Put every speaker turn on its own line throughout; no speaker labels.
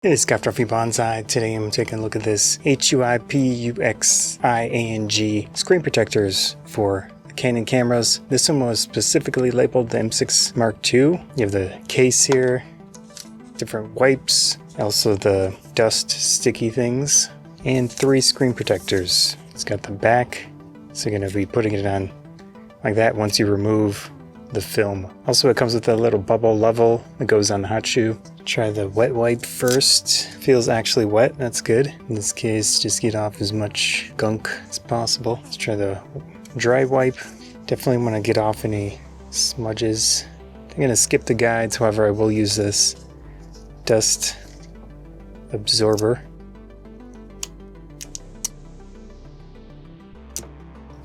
It is Huipuxiang Bonsai. Today I'm taking a look at this Huipuxiang screen protectors for Canon cameras. This one was specifically labeled the M6 Mark II. You have the case here, different wipes, also the dust sticky things, and 3 screen protectors. It's got the back, so you're going to be putting it on like that once you remove the film. Also, it comes with a little bubble level that goes on the hot shoe. Try the wet wipe first. Feels actually wet, that's good. In this case, just get off as much gunk as possible. Let's try the dry wipe. Definitely want to get off any smudges. I'm going to skip the guides, however I will use this dust absorber.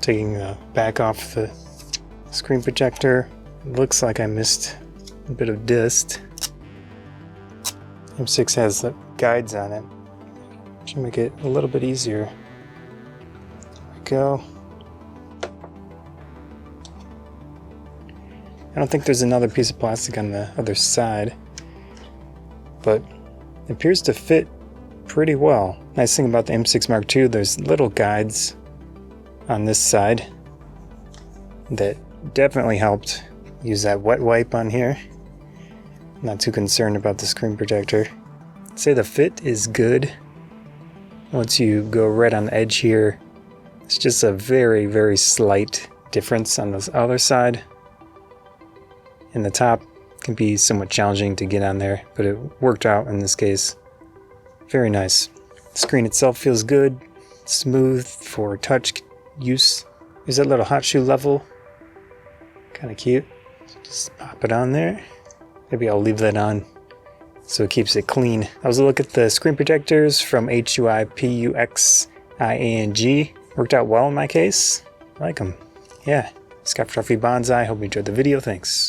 Taking the back off the screen protector. Looks like I missed a bit of dust. M6 has the guides on it, which make it a little bit easier. There we go. I don't think there's another piece of plastic on the other side, but it appears to fit pretty well. Nice thing about the M6 Mark II, there's little guides on this side that definitely helped. Use that wet wipe on here. Not too concerned about the screen protector. I'd say the fit is good. Once you go right on the edge here, it's just a very, very slight difference on this other side. And the top can be somewhat challenging to get on there, but it worked out in this case. Very nice. The screen itself feels good, smooth for touch use. There's that little hot shoe level. Kind of cute. Just pop it on there. Maybe I'll leave that on so it keeps it clean. That was a look at the screen protectors from Huipuxiang. Worked out well in my case. I like them. Yeah. Huipuxiang Bonsai. Hope you enjoyed the video. Thanks.